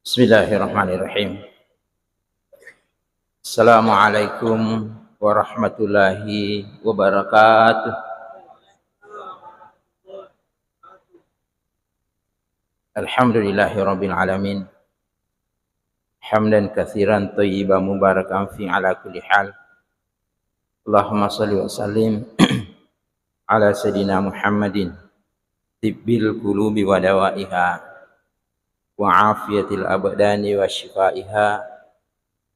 Bismillahirrahmanirrahim. Assalamualaikum warahmatullahi wabarakatuh. Alhamdulillahirabbil alamin. Hamdan katsiran thayyiban mubarakan fi ala kulli hal. Allahumma shalli wa sallim ala sayidina Muhammadin tibbil qulubi wa dawaiha wa afiyatil abdani wa shifaiha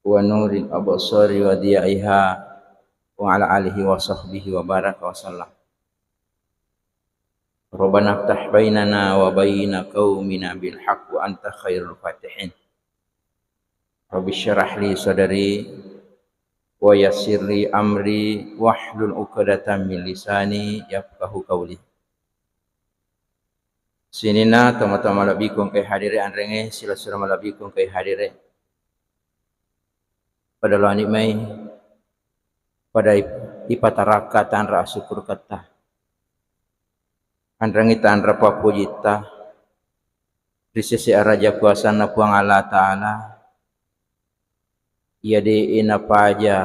wa nuril absari wa diyaiha wa ala alihi wa sahbihi wa baraka wa sallam. Rabbana ftah bainana wa baina qaumina bil haqq wa anta khairul fatihin. Rabbi syrah li sadri wa yassir li amri wahlul 'uqdatam min lisani yafqahu qawli. Sinina tama-tama labikum kay hadire anrenge sila sura malabikum kay hadire. Pada lani mai pada ipataraka tanra syukur kata. Andrangi tanra papujita di sisi raja kuasa na puang Allah Ta'ala ia diin apa aja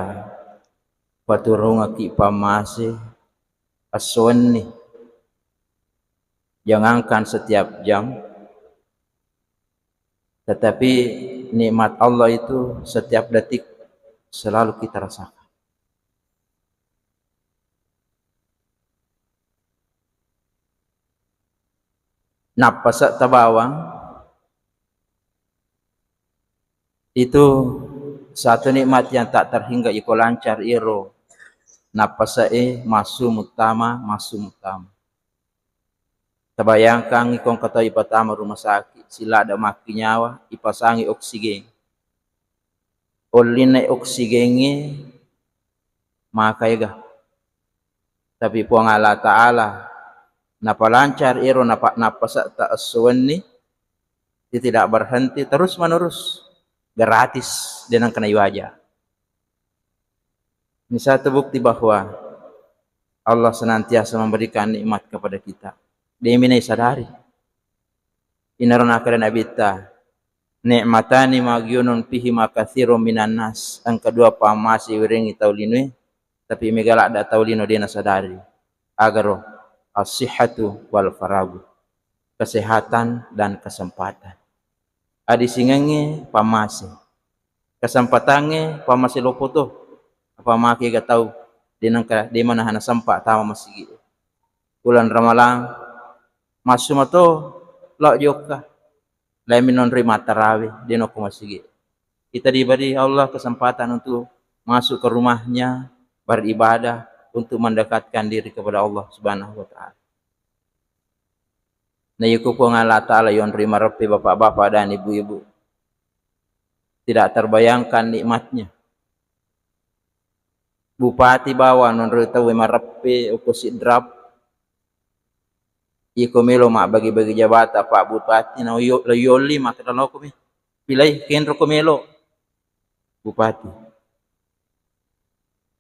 paturung aki pamase aswan ni jangankan setiap jam tetapi nikmat Allah itu setiap detik selalu kita rasakan. Napas tabawang itu satu nikmat yang tak terhingga iko lancar iro. Napas masum utama. Tabayangkan ikong kata ipatama rumah sakit sila ada maki nyawa ipasangi oksigen. Olin oksigennya maka ya tapi puang Allah Ta'ala napalancar iro napas tak aswan ni dia tidak berhenti terus menerus gratis dengan kena wajah. Ini satu bukti bahwa Allah senantiasa memberikan nikmat kepada kita. Dia minai sadari. Inarana kana nabita nikmatani magyunun fihi makatsirum minan nas. Ang kedua pamasi wiringi taulinwe tapi megala ada taulino dia sadari. Agar as-sihhatu wal faragu. Kesehatan dan kesempatan. Adi singange pamasi. Kesempatannya pamasi lopoto. Apa maki ga tahu di mana hana sempat tama masigi. Bulan Ramalan masuk mato lo joka. Lain non rima tarawih di no masigi. Kita diberi Allah kesempatan untuk masuk ke rumahnya beribadah untuk mendekatkan diri kepada Allah Subhanahu wa taala. Na yuko po nga Allah Ta'ala yon rima repi bapak-bapak dan ibu-ibu. Tidak terbayangkan nikmatnya. Bupati bawa non ritawi marepi uko sidrap. Iko melo mak bagi-bagi jabata Pak Bupati na yoli mak kadalo ko mi. Pilay kenro ko melo.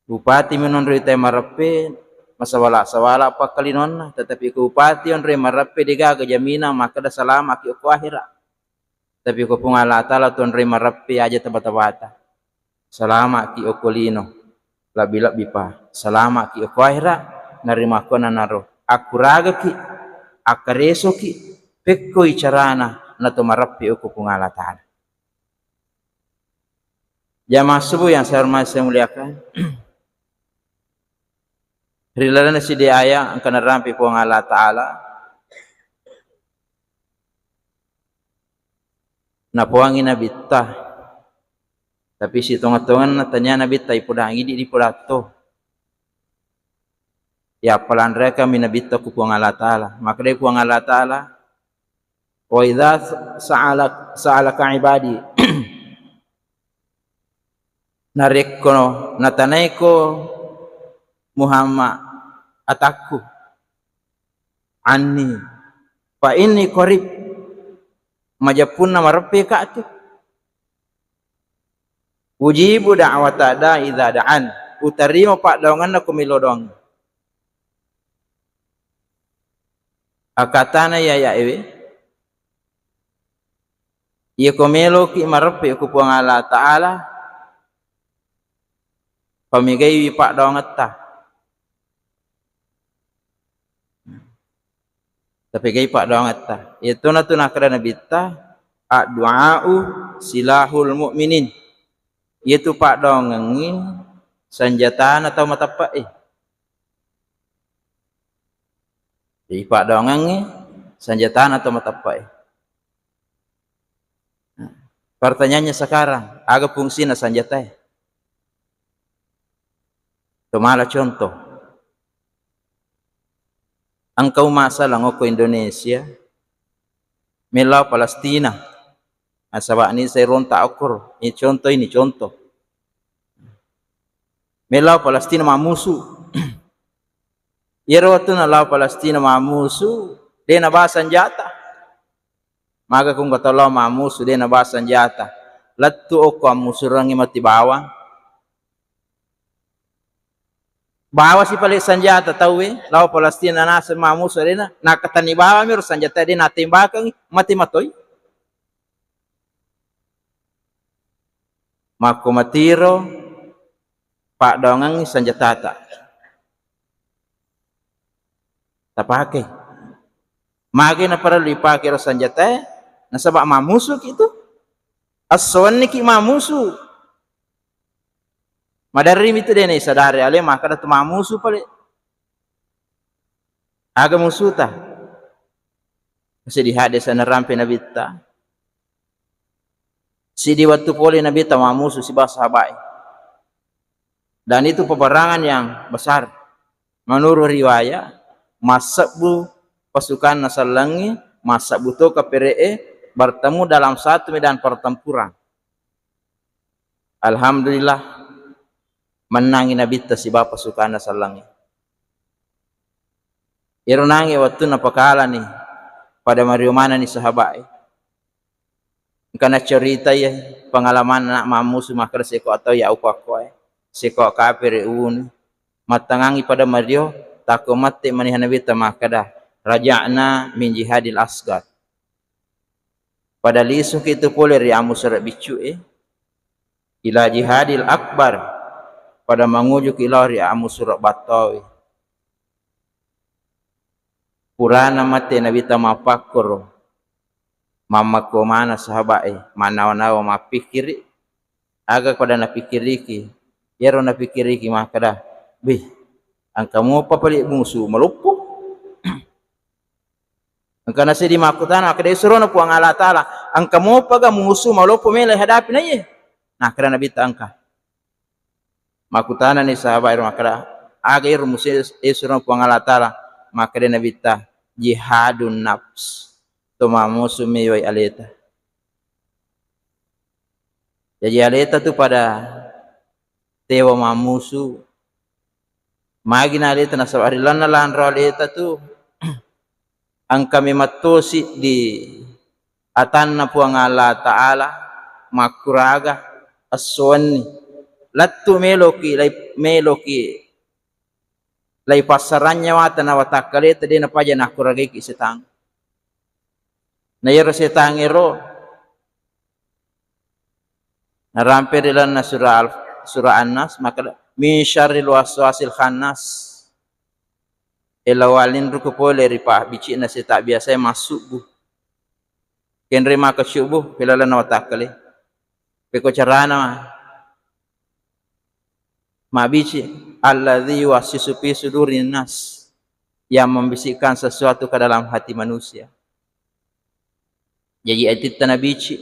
Bupati menon ritawi marepi masawala pa kalinon tetapi ku bupati on re marappe digaga jamina maka da salama ki ko akhirat tapi ko pung Allah Taala ton re marappe aja tabata salama ki okolino labila bipa salama ki ko akhirat narima ko naro akuraga ki akareso ki pekko icarana na to marappe ko pung Allah Taala. Jamaah subuh yang saya hormati saya muliakan. Rilana si dia ayah angkana rampi puang Allah Ta'ala na puangin nabita tapi si tonga-tongan natanya nabita ipudangi di pulato ya palan reka minabita ku puang Allah Ta'ala maka dia puang Allah Ta'ala wa idza sa'alaka ibadi narekko natanaiko Muhammad ataku anni fa inni qarib majapun nama rabbi ka tu ujibu da'wata da idza da'an utarima pak dongan aku milodong akatana ya ewe Ia ko melo ki marepe ku puang Allah Ta'ala pamigai pak dongetta. Tapi gai pak dongetta. Itu na tu nak kena bita du'a'u silahul mu'minin. Itu pak dongengi senjata atau matapak Jadi pak dongengi senjata atau matapak Pertanyaannya sekarang, aga fungsinya senjata Tumala contoh. Engkau masalah ngoko Indonesia, melau Palestina. Asabak ni saya rontak akur. Ini contoh. Melau Palestina mamusu. Iro tu na lau Palestina mamusu, dia na bawa senjata. Maka kung kata lau mamusu, dia na bawa senjata. Latu oko musuh rangi mati bawang. Bawa si paling senjata tahu lau Palestina nasa mamusu rena nakatani bawa mir senjata dia natimbakang mati matoi. Mako matiro pak dongang senjata tak pakai. Magi na para dipakai senjata nasabak mamusu gitu. Aswan ni ki mamusu. Madarim itu dia ni sadari ale maka datu mamusu pale. Aga musuta. Kasi dihadis na rampe na bita. Si di waktu poli na bita mamusu si basahabai. Dan itu peperangan yang besar. Menurut riwayat, masakbu pasukan nasalangi, masakbu to KPRE bertemu dalam satu medan pertempuran. Alhamdulillah menangi nabita si bapak pasukan nasalangi. Ironangi waktu napakala ni pada mariumana ni sahabat. Karena cerita ya pengalaman nak mamusu makar seko atau ya upakoi seko kafir un matangangi pada mario tako mati manihan nabita makada raja'na min jihadil asgar. Pada lisuk itu boleh riamu surat bicu ila jihadil akbar pada mengujuk ila riamu surat batawi. Purana mati nabita mapakur mama ko mana sahabat mana-mana mapikiri aga pada napikiriki yero napikiriki makada bih angkamu apa pali musuh melupuh angkana sedi makutan akade suruh na puang Allah Ta'ala angkamu apa ga musuh melupuh mele hadapi na ye nah karena bita angka makutana ni sahabat makada aga iro musuh suruh puang Allah Ta'ala makade nabita jihadun nafs toma musuh mewai aleta. Jadi aleta tu pada tewa mamusu magina aleta na sawarilan na lanro aleta tu ang kami matosi di atan na puang Allah Ta'ala makuraga aswani lattu meloki lay pasarannya wata na watakaleta di na paja na kuragay kisitang na yero setang ero narampir ilan na surah An-Nas maka min syarril waswasil khannas elawalin ruku pole ripa bici na seta biasa masuk bu kenre maka syubuh pilala na watakale peko carana ma bici alladzi wasisu fi sudurin nas yang membisikkan sesuatu ke dalam hati manusia. Jadi atit tanabici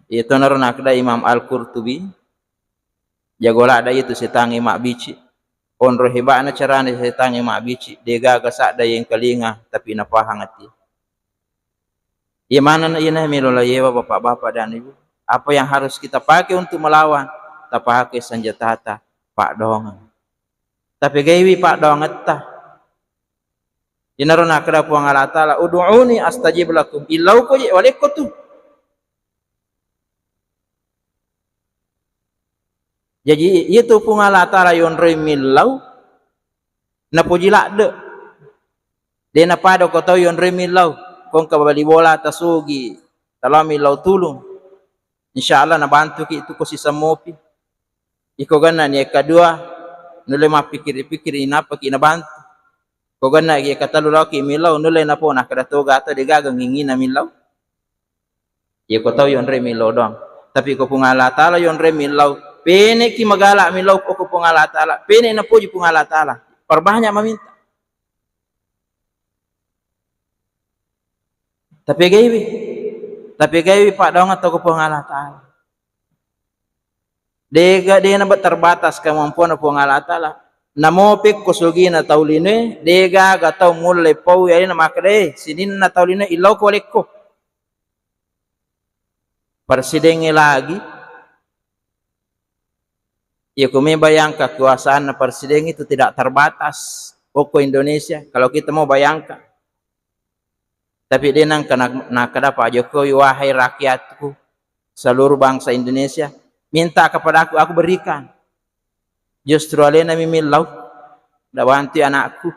itu narona kada Imam Al-Qurtubi jagola ada itu setangi mak bici onro hebana carane setangi mak bici dega gasak da yang kelinga tapi na pahang hati mana na ina melola yewa bapak-bapak dan ibu apa yang harus kita pakai untuk melawan tak pakai senjata pak dongan tapi gaiwi pak dongan tah inarona kada puang Allah Ta'ala ud'uni astajib lakum illau ko je walikotu. Jadi itu puang Allah Ta'ala yon remilau na pujilak de dia na pada ko tau yon remilau kong ka bali bola tasugi Tala milau tulung. Insyaallah na bantu ki itu ko si samopi. Iko ganna ni kedua nule ma pikir-pikir inapa ki na bantu. Ko ganna ki katalu law ki milau nule na po na kada toga ato de gagang ngingina milau. Ye ko tahu yon re milau dong. Tapi ko pungala taala yon re milau. Pene ki magala milau ko pungala taala. Pene na puji pungala taala. Perbanyak meminta. Tapi gaiwi pak dong atau ko pungala taala. Dega dia na terbatas kemampuan pungala taala. Namo pek kusugi na tauline dega gatau mulai pau ya na makre sinin na tauline ilau ko lekko. Persidengi lagi. Ya kami bayangkan kekuasaan presiden itu tidak terbatas. Pokok Indonesia. Kalau kita mau bayangkan. Tapi dia nang kena Pak Jokowi, wahai rakyatku, seluruh bangsa Indonesia, minta kepada aku berikan. Justru alena mimilau, dah bantu anakku.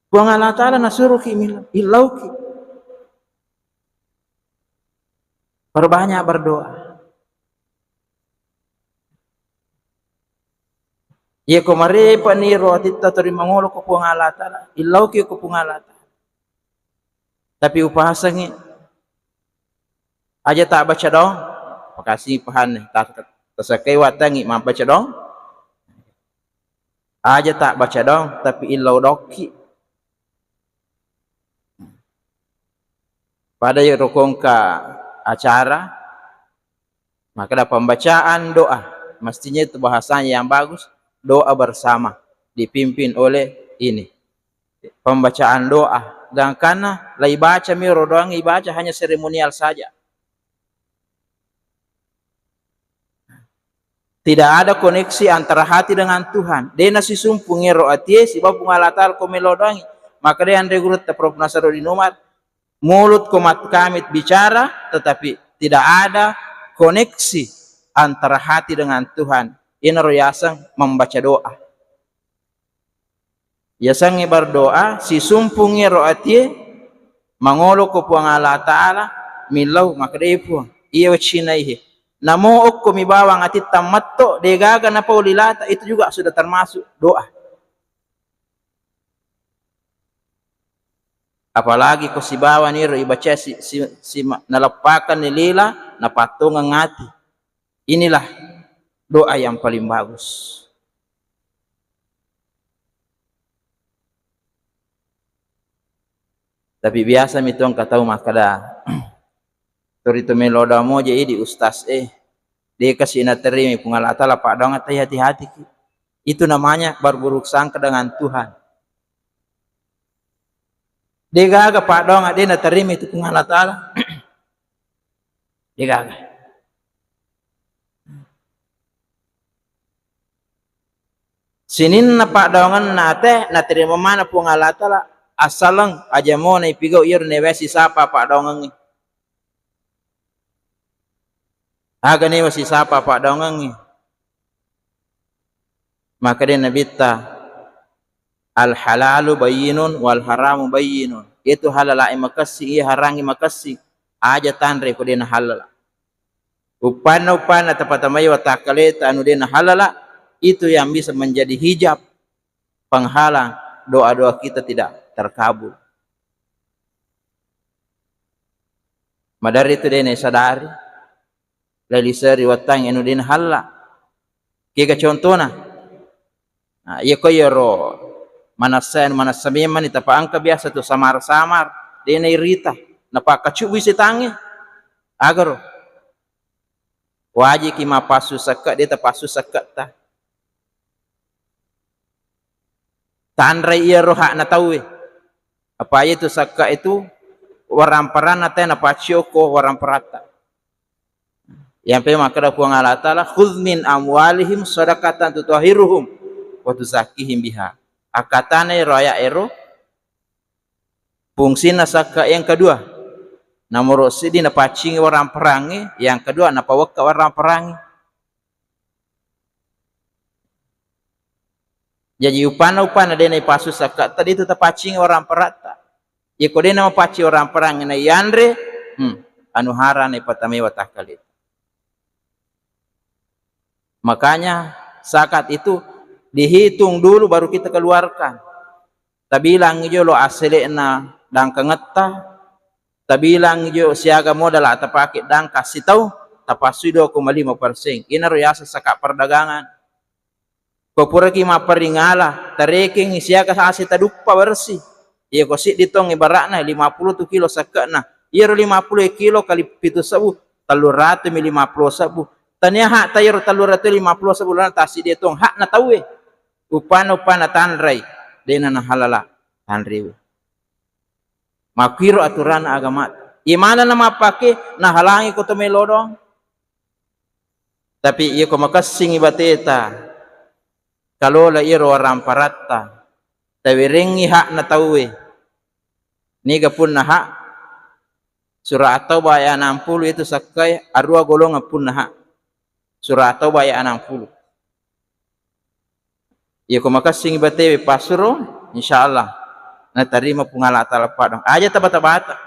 Buang Allah Ta'ala nasuruh ki milau ki. Perbanyak berdoa. Ya kumari paniro atita terima ngolo ko puang Allah Ta'ala. Ilau ki ko puang Allah Ta'ala. Tapi upahasangi aja tak baca dong. Makasih pahan tak tersakai watangi baca dong. Aja tak baca dong tapi ilau doki. Pada yang rokongka acara maka ada pembacaan doa. Mestinya itu bahasanya yang bagus. Doa bersama dipimpin oleh ini pembacaan doa dan karena lai baca miro doang ibaca hanya seremonial saja, tidak ada koneksi antara hati dengan Tuhan. Dia nasi sumpung ngero atie si bapu ngalatal ko melodangi maka dia andre gurut Prof Nasarudin Umar mulut komat kamit bicara tetapi tidak ada koneksi antara hati dengan Tuhan. Ini royasang membaca doa. Yasang berdoa si sumpungi roatie mangolo ko puang Allah Ta'ala milau makrepu iya wachinaihe. Namo okko mibawang atit tamatto degaga na paulilata itu juga sudah termasuk doa. Apalagi ko si bawa niro ibaca si nalapakan nilila na patungan ngati. Inilah doa yang paling bagus. Tapi biasa mitong katau makada torito meloda mo jadi di ustaz dia kasih na terima pungalata lah pak dong hati-hati. Itu namanya berburuk sangka dengan Tuhan. Dia gaga pak dong dia na terima itu pungalata lah. Dia gaga. Sinin na pak dongan nate na terima mana pungalata lah asalang aja mo na ipigaw ir nevesi sapa pak dongan ni. Aga ni wasi sapa pak dongan ni. Maka dia nabita al halalu bayyinun wal haramu bayyinun. Itu halal ai makasi harangi makasi aja tanre ko dia na halal. Upana tapatamay watakaleta anu dia na halala itu yang bisa menjadi hijab penghalang doa-doa kita tidak terkabul. Madari itu dia sadari lali seri watang anu din halla kika contohna iya ko yero manasan manasameman ita paangka biasa tu samar-samar dia irita napakacu bisi tangi agar waji ki mapasu sakat dia tapasu sakat ta tanrai iya roha na tahu apa itu saka itu waramparan na tena pacioko waramparata yang pe maka puang Allah Ta'ala khudz min amwalihim shadaqatan tutahhiruhum wa tuzakkihim biha akatane raya ero fungsina saka yang kedua nomor sidi na pacingi waramperangi yang kedua na pawakka waramperangi. Jadi upana dia naik pasu sakat tadi itu tapacing orang perata. Ia kode nama paci orang perang na yandre, anu hara na patamewa takali. Makanya zakat itu dihitung dulu baru kita keluarkan. Tabilang jo lo asli na dang kengeta, tabilang jo siaga modal atau pakai dang kasih tahu, tapasui 2,5%. Ina royasa sakak perdagangan. Kopura ki maparingala, tareking siaga kasih tadukpa bersih. Iya kosik ditong ibaratna 50 tu kilo sakana. Iya 50 kilo kali pitu sabu, 350 sabu. Tanya hak tayar 350 sabu lan tasi ditong hak na tawe. Upana tanrai dena na halala tanriwe. Makiro aturan agama. Imana nama pake na halangi ko melodong. Tapi iya ko makasing ibateta. Kalau la iro ramparatta. Tawiringi hak na tawe. Niga pun na hak. Surah At-Taubah ayat 60 itu sakai arua golongan pun na hak. Surah At-Taubah ayat 60. Iya ko makasing ibatewe pasuro insyaallah na tarima pungala ta'ala padang. Aja tabata-bata.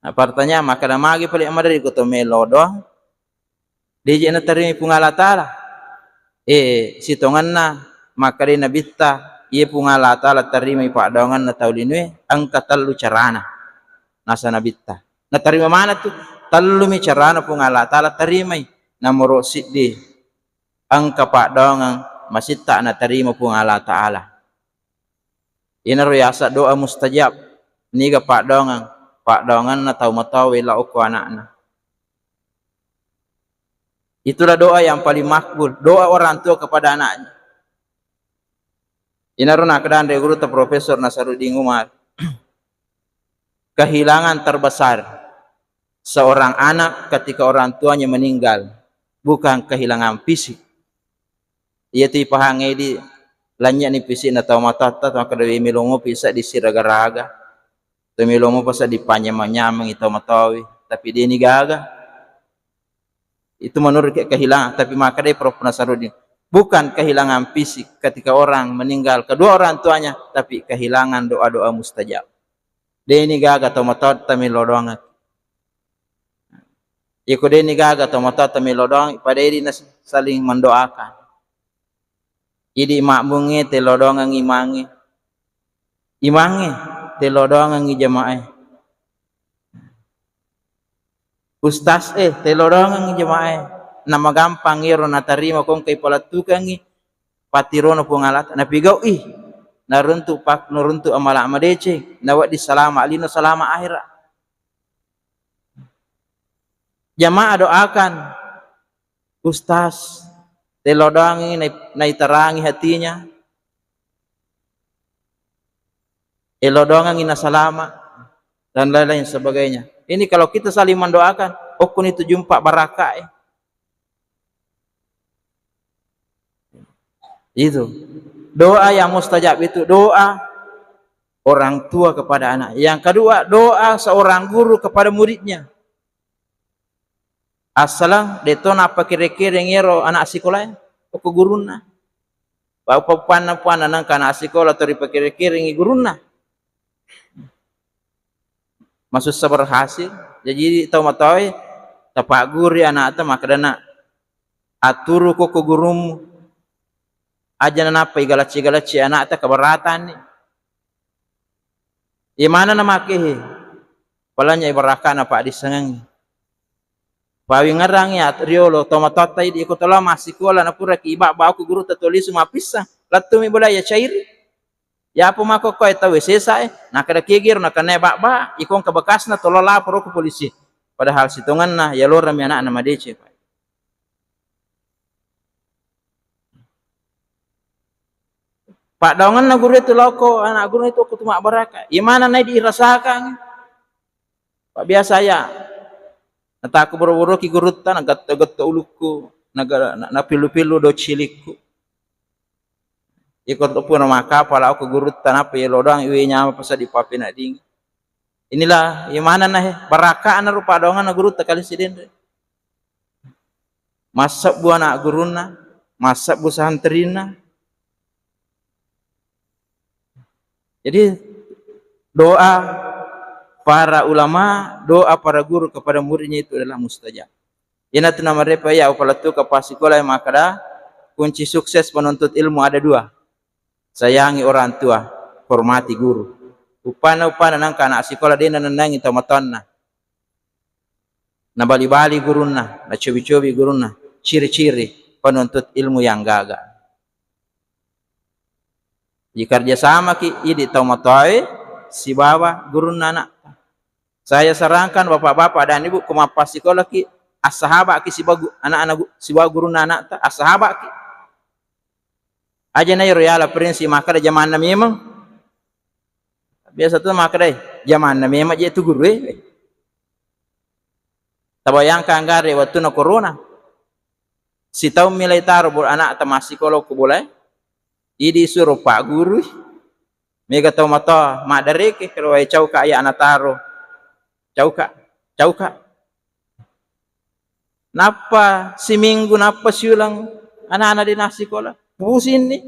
Nah, pertanyaan maka magi paling amadari ko to melodong. Deje na tarima pungala ta'ala. Sitongan na makari na bitta iya pungala ta'ala tarima ipadongan na taulinwe angka talu carana nasa na bitta na tarima mana tu talu mi carana pungala ta'ala tarimai na morosid di angka padongan masita na tarima pungala ta'ala. Ina royasa doa mustajab niga padongan na tau matawe la uko anakna. Itulah doa yang paling makbul, doa orang tua kepada anaknya. Inaruna keadaan dari guru Profesor Nasaruddin Umar. Kehilangan terbesar seorang anak ketika orang tuanya meninggal bukan kehilangan fisik. Ia tu pahangai di lanya ni fisik na tau matata maka dewi milongo bisa di siraga-raga. Tu milongo pasa di panyamanyamang itu matawi tapi dia ni gaga. Itu menurut kehilangan, tapi maka dia Prof. Nasaruddin bukan kehilangan fisik ketika orang meninggal kedua orang tuanya, tapi kehilangan doa-doa mustajab. Dia ini gaga atau matot tamilodong. Iko dia ini gaga atau matot tamilodong pada ini saling mendoakan. Idi makmunge telodong ang imange telodong ang ijamae. Ustaz telorongan jemaah nama gampang iro na tarima kong kay palatukangi patirono pungalat na pigaw naruntu amala amadece nawat di salama alino salama akhirat. Jamaah doakan Ustaz telodongi na itarangi hatinya elodongan ina salama dan lain-lain sebagainya. Ini kalau kita saling mendoakan, okun itu jumpa barakah. Itu doa yang mustajab itu doa orang tua kepada anak. Yang kedua doa seorang guru kepada muridnya. Asalang detona apa kira-kira ngero anak sekolah ke guruna. Apa pana nang kana sekolah tori kira-kira ngi guruna. Maksud sabar hasil jadi tahu matawe tapak guri anak ta maka dana aturu ko gurum aja napa igalaci anak ta kabaratan ni imana nama kehe palanya ibaraka na pak disengang pawi ngarang ya riolo tomatota di ikut lah masih kola na pura ki iba ba aku guru tatulis semua pisah latu mi bola ya cair. Ya apa mako ko eta wesesa na kada kigir na kana ba ikon ka bekas na tolola pro ke polisi padahal situngan na ya lora mi anak na madece Pak dongan na guru itu loko anak guru itu kutuma baraka imana na dirasakan Pak biasa ya nata aku boro-boro ki guru tan gatta uluku na pilu-pilu do cilikku ikut pun maka pala aku guru tanapa ya lodang iwe nyama pasa di papi nak ding. Inilah imana nah baraka na rupa dongan na guru takali sidin. Masak bu anak guruna, masak bu santrina. Jadi doa para ulama, doa para guru kepada muridnya itu adalah mustajab. Ina tu nama repa ya upala tu ke pasikola makada kunci sukses penuntut ilmu ada dua. Sayangi orang tua, hormati guru. Upana nangka anak sekolah dia nanangi tamatonna. Na bali-bali guruna, na cobi-cobi guruna. Ciri-ciri penuntut ilmu yang gagal. Jika kerjasama ki idi tamatoi si bawa guruna anak. Saya sarankan bapak-bapak dan ibu kemapas sekolah ki as-sahabat ki si bagu anak-anak si bawa guruna anak ta as-sahabat ki. Aja na royala prinsi maka da zaman na memang biasa tu maka dai zaman na memang je tu guru tabayangkan gare waktu na corona si tahu milai taruh bol anak ta masih kalau ku boleh idi suruh pak guru mega tahu mata mak dari ke kalau ai cau ka ya anak taruh cau ka napa si minggu napa siulang anak-anak di nasi sekolah pusing nih.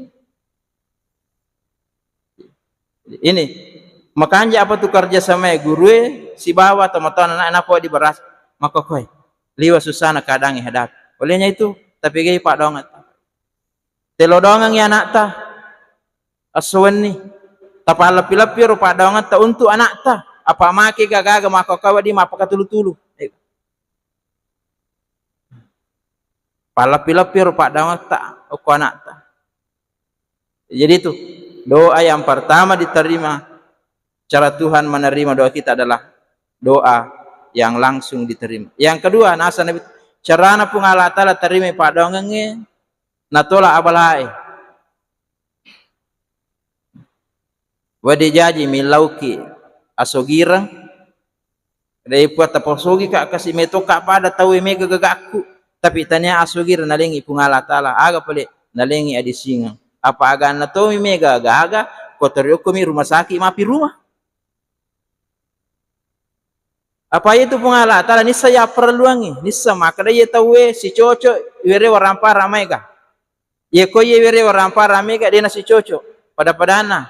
Ini makanya apa tu kerja sama guru si bawa teman-teman anak-anak kau di beras maka kau liwa susana kadang hadap. Olehnya itu tapi gay pak dongat. Telo dongang ya anak ta aswan ni. Tapa lepi-lepi rupa dongat ta untuk anak ta. Apa maki gaga maka kau di mapa katulu-tulu. Palapi-lapi rupa dongat ta uko anak ta. Jadi itu doa yang pertama diterima, cara Tuhan menerima doa kita adalah doa yang langsung diterima. Yang kedua, nasa nabi carana pun Allah Ta'ala terima padongannya natola abalai wadi jaji milauki asogirang dari buat taposogi kak kasih meto kak pada tahu mega gagaku tapi tanya asogir nalingi pun Allah Ta'ala aga pale nalingi adi singa apa aga na to mega gaga kotorio kami rumah sakit mapi rumah apa itu pengala tala nisa ya perluangi nisa maka dia tahu si cocok were warampa ramai ga ye ko ye were warampa ramai ga dia nasi cocok pada padana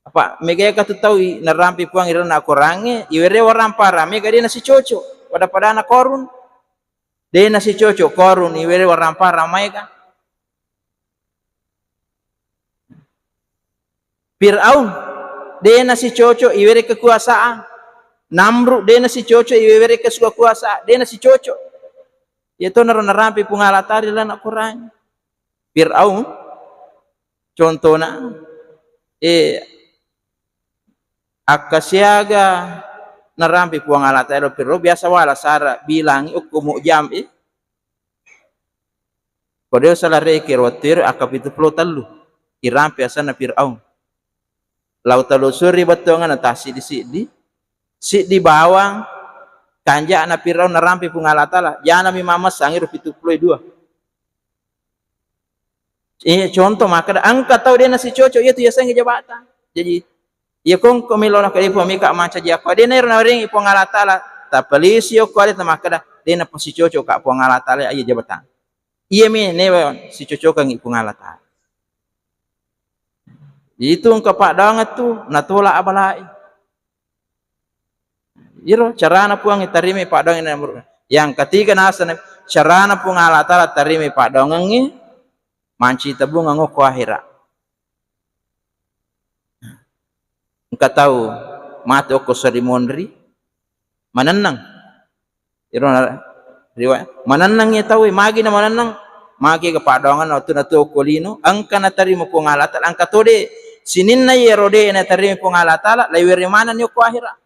apa mega ka tu tahu narampi puang irana korange were warampa ramai ga dia nasi cocok pada padana korun dia nasi cocok korun were warampa ramai ga Fir'aun dia nasi cocok iwere kekuasaan Namrud dia nasi cocok iwere kekuasaan dia nasi cocok itu narampi pungalatari lah nak kurang Fir'aun contohnya akasiaga narampi pungalatari Fir'aun biasa wala sara bilang hukum jam kode salah rekir watir akapitu puluh telu irampi asana Fir'aun laut telusuri betongan atasi si di bawang kanja anak Fir'aun narampi pungalatala jangan mi mama sangir 72 ini contoh maka angka tahu dia nasi cocok itu ya sang jabatan jadi ya kong komilona kali pemika manca dia ko dia naring pungalatala tapalisi yo ko dia maka dia na pasi cocok ka pungalatala ayo jabatan iya mi ne si cocok ngi pungalatala itu kepak banget tuh natola abalai iro carana puang itarimi pak dong yang ketiga nasa carana puang Allah Ta'ala tarimi pak dongangi manci tabung ngoko akhirat engkau tahu mati oko serimonri mananang iro riwayat mananang ya tahu magi na mananang magi ke pak dongan waktu natu okolino angka na tarimi puang Allah Ta'ala angka tode sinin na yerode na tarimi puang Allah Ta'ala laiwiri mana ni oko akhirat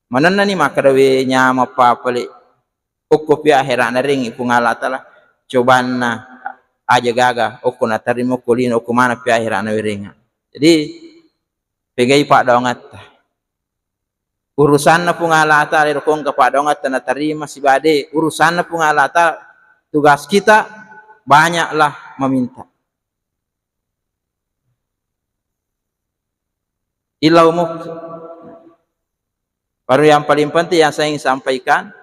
mana ni makadawe nyama papale ukko pi akhirat na ring pung Allah Ta'ala cobaan na aja gaga ukko na tarimo kulino ukko mana pi akhirat na wiringa jadi pegai pak dongat urusan na pung Allah Ta'ala kong ka pak dongat na tarima si bade urusan na pung Allah Ta'ala tugas kita banyaklah meminta ilau baru yang paling penting yang saya ingin sampaikan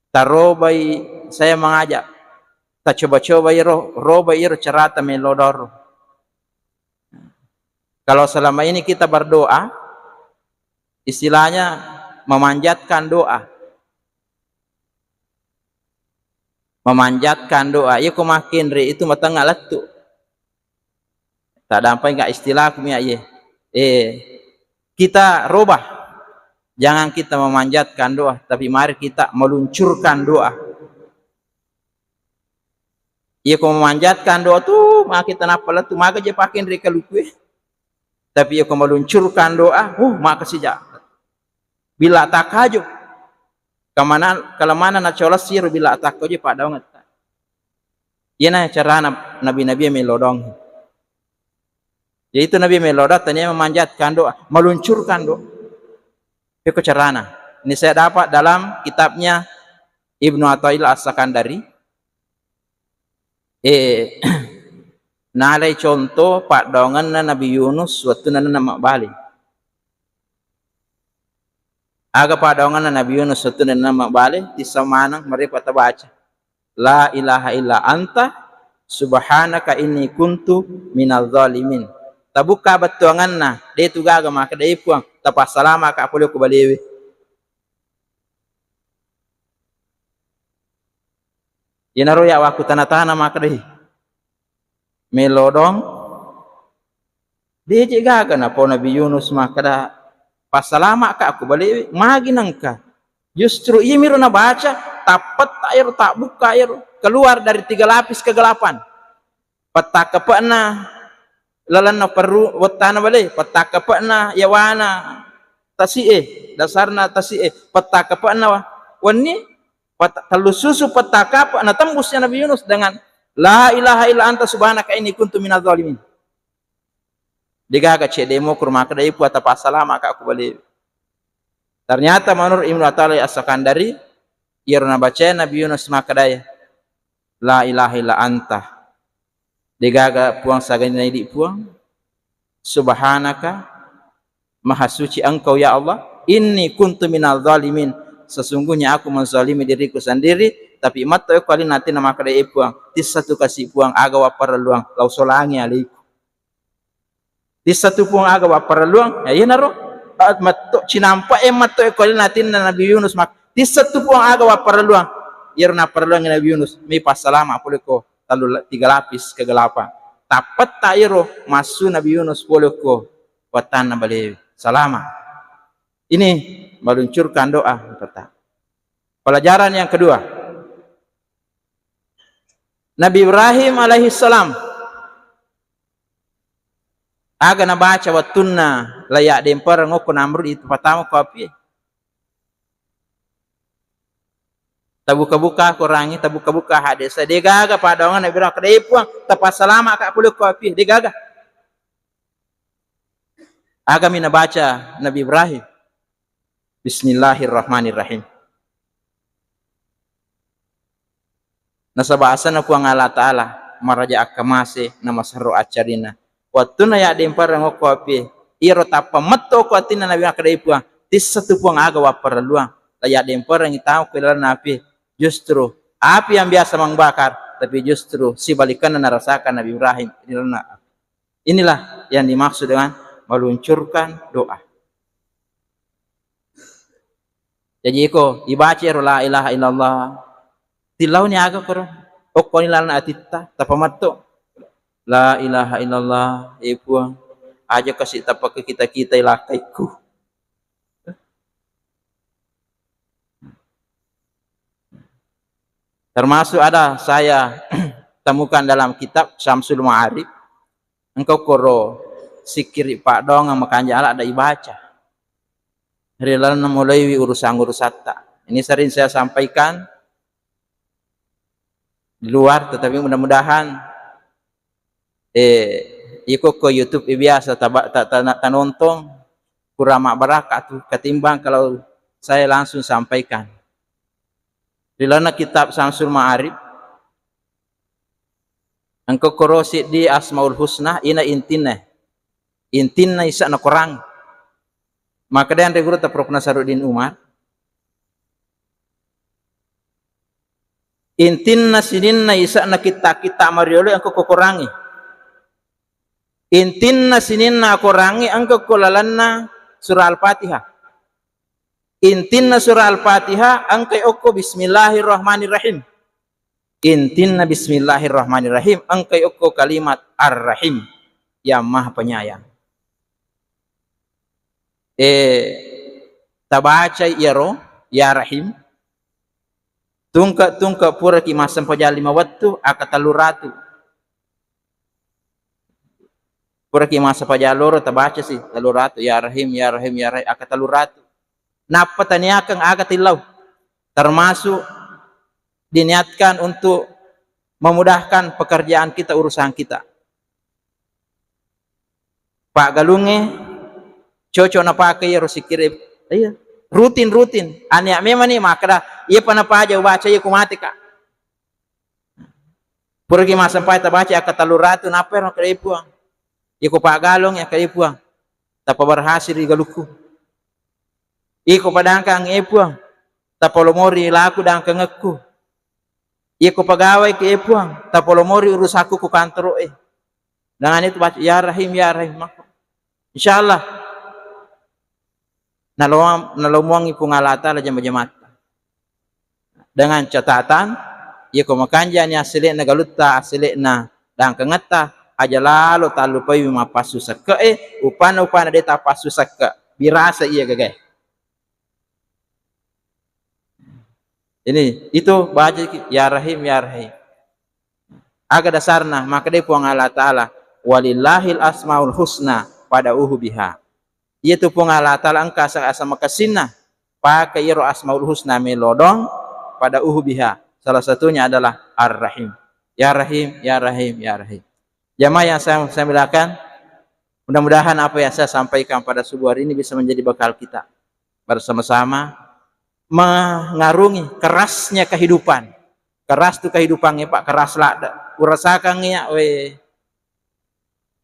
tarobai saya mengajak tak coba-coba roba cerata melodor Kalau selama ini kita berdoa, istilahnya memanjatkan doa. Memanjatkan doa. Ya makin re itu matang letu. Tak ada apa enggak istilah aku ya. Kita robah. Jangan kita memanjatkan doa, tapi mari kita meluncurkan doa. Ia memanjatkan doa tuh, maka kita napal tu, maka je pakai mereka lupa. Tapi ia meluncurkan doa, maka sejak. Bila tak kaju, kalau mana nak colos sih, bila tak kaju pada orang. Ia nak cara nabi-nabi melodong. Yaitu nabi melodong, tanya memanjatkan doa, meluncurkan doa. Itu carana. Ini saya dapat dalam kitabnya Ibnu Athaillah As-Sakandari. Nalai contoh pak dongan Nabi Yunus waktu nama balik. Aga pak dongan Nabi Yunus waktu nama balik di samanang mereka baca. La ilaha illa anta subhanaka inni kuntu minal zalimin. Tabuka batuangan na dia tu gaga maka dia puang tapas salama ka boleh ku balewe. Yenaro ya waktu tanah-tanah maka deh melodong dia je gaga na po Nabi Yunus maka dah pas salama ka aku balewe magi nangka justru ia miru na baca tapat air tak buka air keluar dari 3 lapis kegelapan petak kepana lalan na perlu watana balik petak kepana yawana tasie dasarna tasie petak kepana wani kalau susu petak kepana tembusnya Nabi Yunus dengan la ilaha illa anta subhanaka inni kuntu minadz zalimin. Digaga cek demo ke rumah kedai puat apa salah maka aku balik. Ternyata menurut Ibnu Athaillah As-Sakandari irna baca Nabi Yunus maka daya la ilaha illa anta. Digaga puang sagani di puang subhanaka maha suci engkau ya Allah inni kuntu minadz zalimin. Sesungguhnya aku menzalimi diriku sendiri tapi mata kali nanti nama kedai puang di satu kasih puang agawa perluang lau solangi aliku di satu puang agawa perluang ya naro mato cinampa mato kali nanti Nabi Yunus mak di satu puang agawa perluang irna perluang Nabi Yunus mi pas salama ko lalu 3 lapis kegelapan tapat tairo masu Nabi Yunus ko watan balik salama. Ini meluncurkan doa pertama. Pelajaran yang kedua, Nabi Ibrahim alaihissalam aga na baca watunna layak dempar ngoko namrud itu pertama kopi tabuka-buka kurangi tabuka-buka hadis dia gaga pada orang Nabi Ibrahim kedai puang tepat salama kak puluh kopi dia gaga aga mina baca Nabi Ibrahim Bismillahirrahmanirrahim. Nasa bahasa na puang Allah Ta'ala maraja akamase nama saru acarina waktu na ya dempar ngoko api iro tapa meto ko atina Nabi kadai puang tis satu puang aga waparluang layak dempar yang tahu kelan api justru api yang biasa membakar tapi justru si balikan narasakan Nabi Ibrahim inilah yang dimaksud dengan meluncurkan doa. Jadi iko ibaca la ilaha illallah tilau ni aga koro okko nilan atitta tapamato la ilaha illallah puang aja kasih tapak ke kita ilakaiku termasuk ada saya temukan dalam kitab Syamsul Ma'arif engkau koro sikiri pak dong makanya ada ibaca rilan mulai urusan tak ini sering saya sampaikan di luar tetapi mudah-mudahan ikut ke YouTube biasa tak nonton kurang barakat tuh ketimbang kalau saya langsung sampaikan di dalam kitab Syamsul Ma'arif engkau korosi di Asmaul Husna ina intina isa na kurang maka dan reguru ta Prof Nasaruddin Umar intinna sininna isa na kita mariolo engkau kurangi Intinna sininna korangi angka kolalanna surah Al-Fatihah. Intinna surah Al-Fatihah angka okko bismillahirrahmanirrahim. Intinna bismillahirrahmanirrahim angka okko kalimat ar-rahim, yang maha penyayang. Tabaca yaro ya rahim tungka pura ki masam pajal 5 waktu akataluratu pura ki masa pajal loro tabaca sih taluratu ya rahim ya rahim ya rahim akataluratu. Napa taniakan akatilau termasuk diniatkan untuk memudahkan pekerjaan kita, urusan kita. Pak Galunge cocok na pakai harus sikirip. Iya, rutin. Ania memang nih makada iya pana paja baca iya kumati kak. Pergi masa sampai baca akataluratu napa no kaipuang. Iko Pak Galong ya kaipuang. Tapa berhasil di galuku. Iko padangkang epuang. Tapa lomori laku dangkang ngekku. Iko pegawai ke epuang. Tapa lomori urus aku ku kantor Dengan itu baca ya rahim insyaallah nalomuangi pungalata la jama-jamaat dengan catatan ya ko makanja ni asli na galutta asli na dang kangata aja lalu talupai mapasu sakka upana deta pasu sakka birasa iya gagay. Ini itu baca ya rahim aga dasarna maka dia puang Allah taala walillahil asmaul husna pada biha. Itu pun Allah Ta'ala angka asa makasinna pakai iro asmaul husna melodong pada biha. Salah satunya adalah ar-rahim. Ya rahim. Jamaah yang saya muliakan, mudah-mudahan apa yang saya sampaikan pada subuh hari ini bisa menjadi bekal kita bersama-sama mengarungi kerasnya kehidupan. Keras tu kehidupannya Pak, keras lah. Urasakannya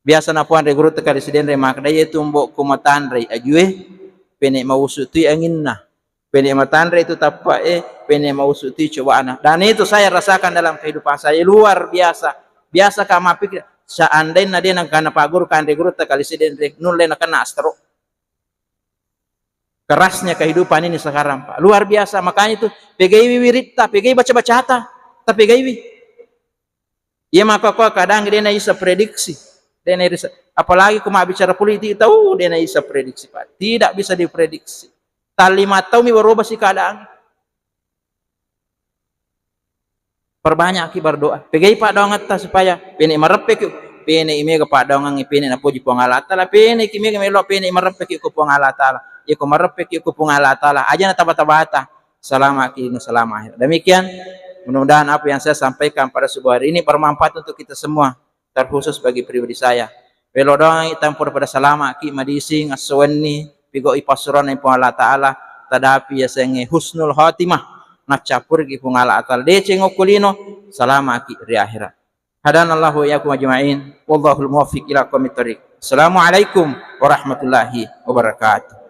biasa na puan reguru tekali siden re makda ye tumbok kumatan re ajue pene mausuti angin nah pene matan re itu tapa pene mausuti cobaan. Dan itu saya rasakan dalam kehidupan saya luar biasa kama pikir seandainya dia nang kana pagur kan reguru tekali siden re nulle na kana astro. Kerasnya kehidupan ini sekarang Pak luar biasa. Makanya itu PGI wirita PGI baca tapi PGI ya maka kok kadang dia na bisa prediksi. Apalagi kuma bicara politik tahu dia bisa prediksi Pak. Tidak bisa diprediksi. Talima tahu mi berubah si keadaan. Perbanyak ki berdoa. Pegai Pak doang atas supaya pene marepek pene ime ke Pak doang pene na puji puang Allah taala pene kimi melo pene marepek ku puang Allah taala. Ya ku marepek ku puang Allah taala. Aja na tabata-bata. Selama kini selama akhir. Demikian mudah-mudahan apa yang saya sampaikan pada subuh hari ini bermanfaat untuk kita semua. Terkhusus bagi pribadi saya. Pelo doang tampur pada salama ki madising aswani pigo ipasuran yang Allah taala tadapi ya senge husnul khatimah ngacapur ki pung Allah taala dece ngokulino salama ki ri akhirat. Hadanallahu wa iyyakum ajmain wallahul muwaffiq ila aqwamit thoriq. Assalamualaikum warahmatullahi wabarakatuh.